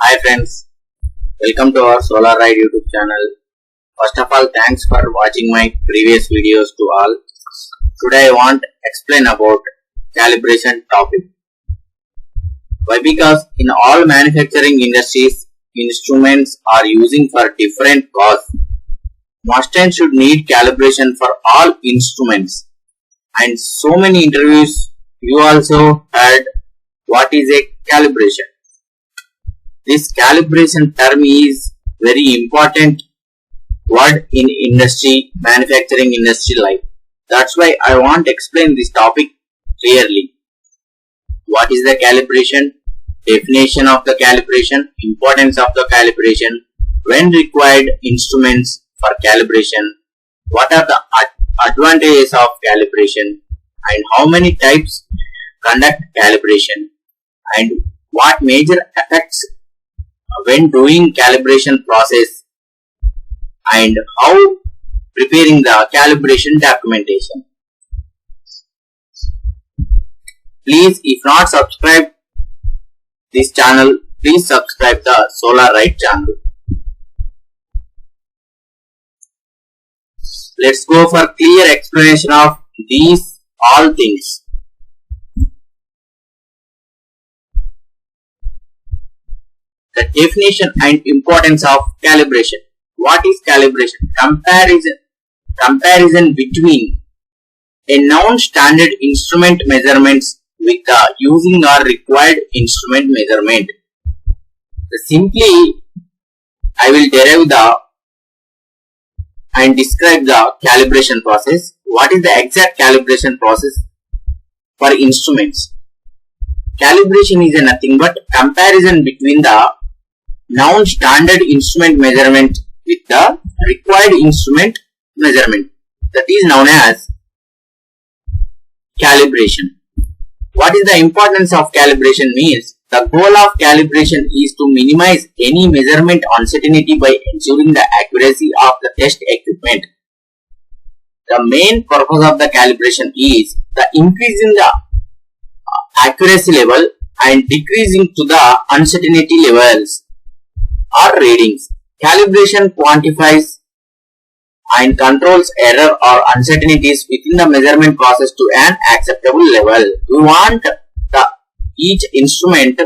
Hi friends, welcome to our Solar Ride YouTube channel. First of all, thanks for watching my previous videos to all. Today I want to explain about calibration topic. Why? Because in all manufacturing industries, instruments are using for different cause. Must should need calibration for all instruments. And so many interviews you also heard what is a calibration. This calibration term is very important word in industry, manufacturing industry life. That's why I want to explain this topic clearly. What is the calibration? Definition of the calibration, importance of the calibration, when required instruments for calibration, what are the advantages of calibration, and how many types conduct calibration, and what major effects when doing calibration process, and how preparing the calibration documentation. Please, if not subscribe this channel, please subscribe the Solar Ride channel. Let's go for clear explanation of these all things. The definition and importance of calibration. What is calibration? Comparison between a known standard instrument measurements with the using or required instrument measurement. Simply, I will derive the and describe the calibration process. What is the exact calibration process for instruments? Calibration is nothing but comparison between the known standard instrument measurement with the required instrument measurement. That is known as calibration. What is the importance of calibration means? The goal of calibration is to minimize any measurement uncertainty by ensuring the accuracy of the test equipment. The main purpose of the calibration is the increasing the accuracy level and decreasing to the uncertainty levels or readings. Calibration quantifies and controls error or uncertainties within the measurement process to an acceptable level. We want each instrument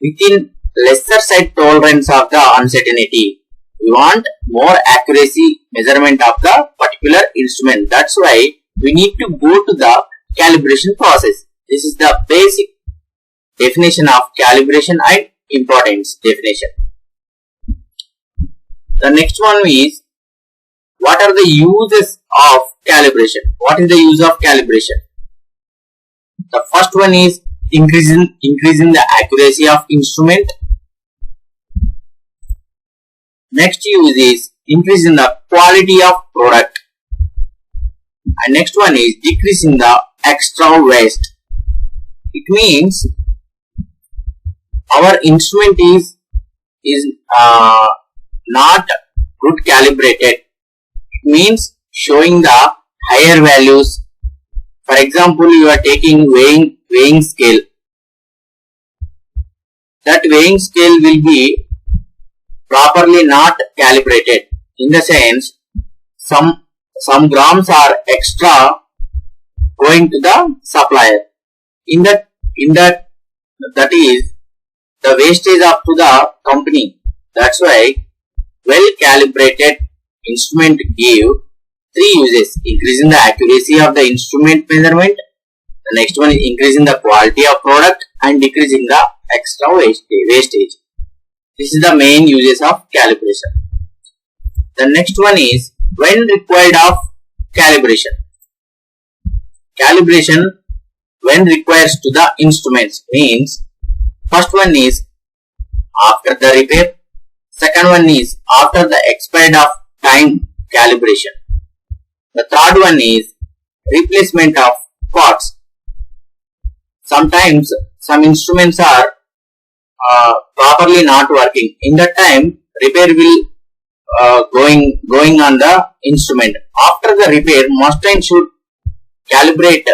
within lesser side tolerance of the uncertainty. We want more accuracy measurement of the particular instrument. That's why we need to go to the calibration process. This is the basic definition of calibration and importance definition. The next one is, what are the uses of calibration? What is the use of calibration? The first one is increasing the accuracy of instrument. Next use is increasing the quality of product. And next one is decreasing the extra waste. It means our instrument is not good calibrated. It means showing the higher values. For example, you are taking weighing scale. That weighing scale will be properly not calibrated. In the sense, some grams are extra going to the supplier. That is the wastage up to the company. That's why well calibrated instrument give three uses: increasing the accuracy of the instrument measurement, the next one is increasing the quality of product, and decreasing the extra wastage. This is the main uses of calibration. The next one is when required of calibration. Calibration when requires to the instruments means, first one is after the repair, second one is after the expired of time calibration. The third one is replacement of parts. Sometimes some instruments are properly not working. In that time, repair will going on the instrument. After the repair, must and should calibrate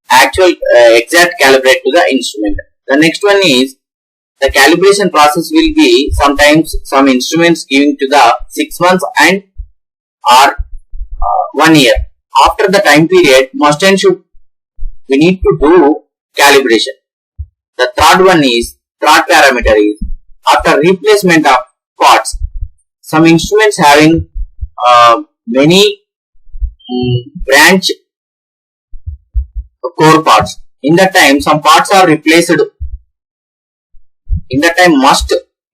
exact calibrate to the instrument. The next one is the calibration process will be sometimes some instruments giving to the 6 months and or 1 year. After the time period, must and should we need to do calibration. The third parameter is after replacement of parts. Some instruments having many branch core parts. In that time, some parts are replaced. In that time,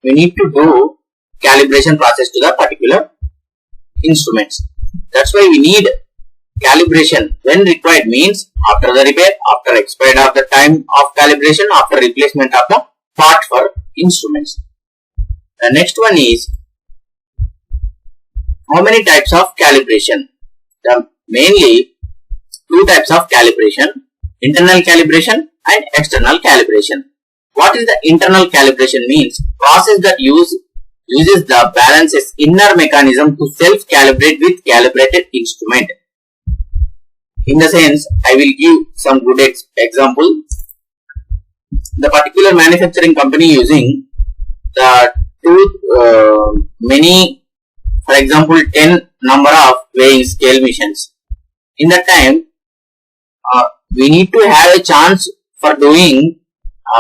we need to do calibration process to the particular instruments. That's why we need calibration when required, means after the repair, after expired of the time of calibration, after replacement of the part for instruments. The next one is how many types of calibration? Mainly two types of calibration, internal calibration and external calibration. What is the internal calibration means? Process that uses the balance's inner mechanism to self-calibrate with calibrated instrument. In the sense, I will give some good example. The particular manufacturing company using the for example 10 number of weighing scale machines. In that time, we need to have a chance for doing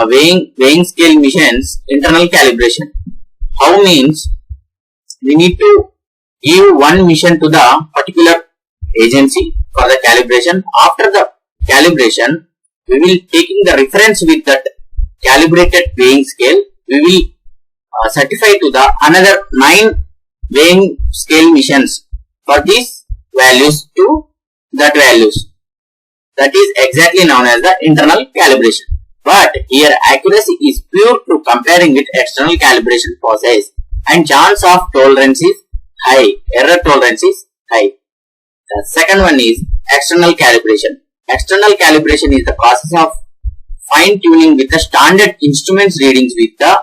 weighing scale machines internal calibration. How means we need to give one mission to the particular agency for the calibration. After the calibration, we will taking the reference with that calibrated weighing scale. We will certify to the another 9 weighing scale missions for these values to that values. That is exactly known as the internal calibration. But here accuracy is pure to comparing with external calibration process and chance of tolerance is high, error tolerance is high. The second one is external calibration. External calibration is the process of fine tuning with the standard instruments readings with the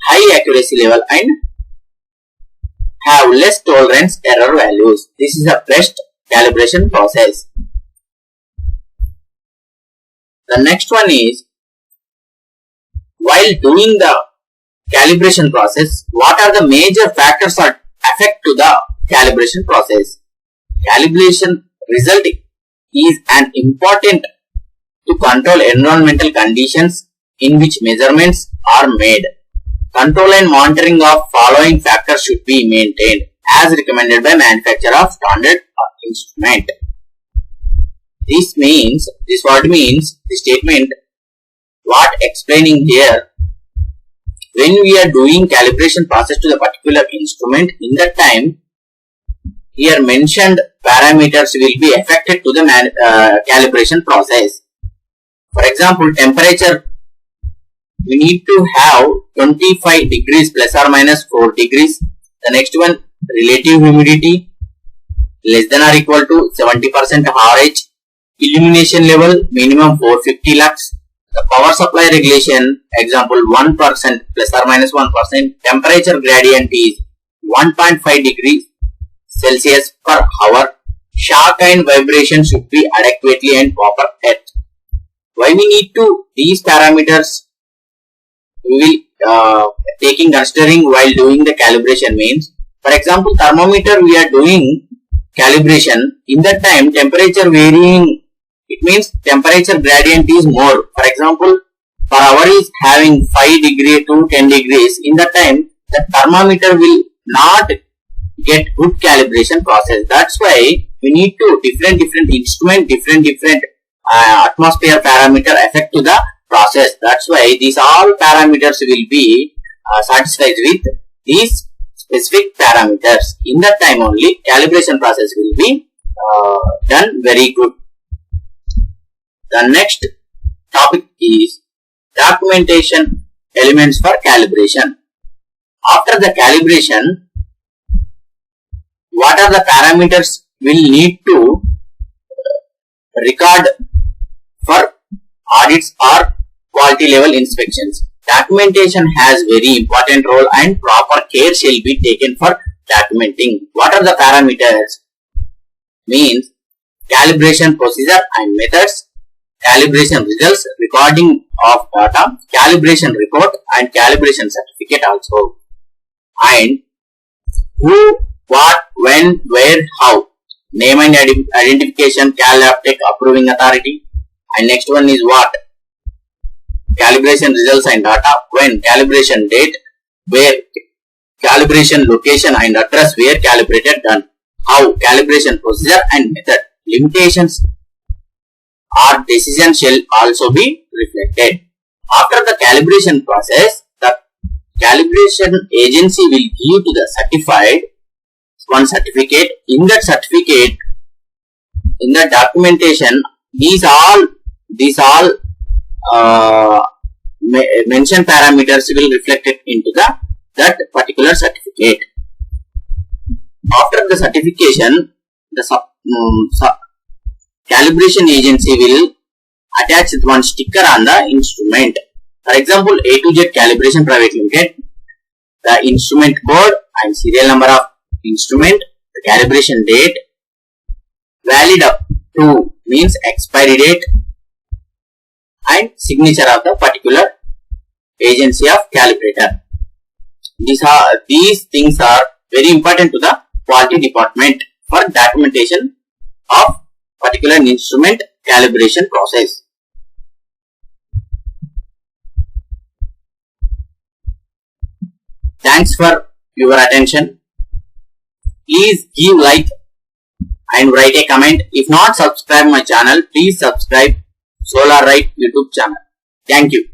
high accuracy level and have less tolerance error values. This is the best calibration process. The next one is, while doing the calibration process, what are the major factors that affect to the calibration process? Calibration result is an important to control environmental conditions in which measurements are made. Control and monitoring of following factors should be maintained as recommended by manufacturer of standard instrument. This what means the statement what explaining here, when we are doing calibration process to the particular instrument, in that time here mentioned parameters will be affected to the calibration process. For example, temperature, we need to have 25 degrees plus or minus 4 degrees. The next one, relative humidity less than or equal to 70% average. Illumination level minimum 450 lux. The power supply regulation, example 1% plus or minus 1%. Temperature gradient is 1.5 degrees Celsius per hour. Shock and vibration should be adequately and proper at. Why we need to these parameters we will considering while doing the calibration means, for example, thermometer we are doing calibration, in that time temperature varying, it means temperature gradient is more. For example, per hour is having 5 degree to 10 degrees, in that time the thermometer will not get good calibration process. That's why we need to different instrument, different atmosphere parameter affect to the process. That's why these all parameters will be satisfied with these specific parameters. In that time only calibration process will be done very good. The next topic is documentation elements for calibration. After the calibration, what are the parameters will need to record for audits or quality level inspections? Documentation has very important role and proper care shall be taken for documenting. What are the parameters? Means calibration procedure and methods, calibration results, recording of data, calibration report and calibration certificate also. And who, what, when, where, how. Name and identification, CalAptech approving authority. And next one is what? Calibration results and data. When? Calibration date. Where? Calibration location and address where calibrated done. How? Calibration procedure and method. Limitations or decision shall also be reflected. After the calibration process, the calibration agency will give to the certified one certificate. In that certificate, in the documentation, these all mentioned parameters will reflect it into that particular certificate. After the certification, the calibration agency will attach one sticker on the instrument. For example, A to Z Calibration Private Limited, the instrument code and serial number of instrument, the calibration date, valid up to means expiry date, and signature of the particular agency of calibrator. These things are very important to the quality department for documentation of particular instrument calibration process. Thanks for your attention. Please give like and write a comment. If not subscribe my channel, please subscribe SolarRide YouTube channel. Thank you.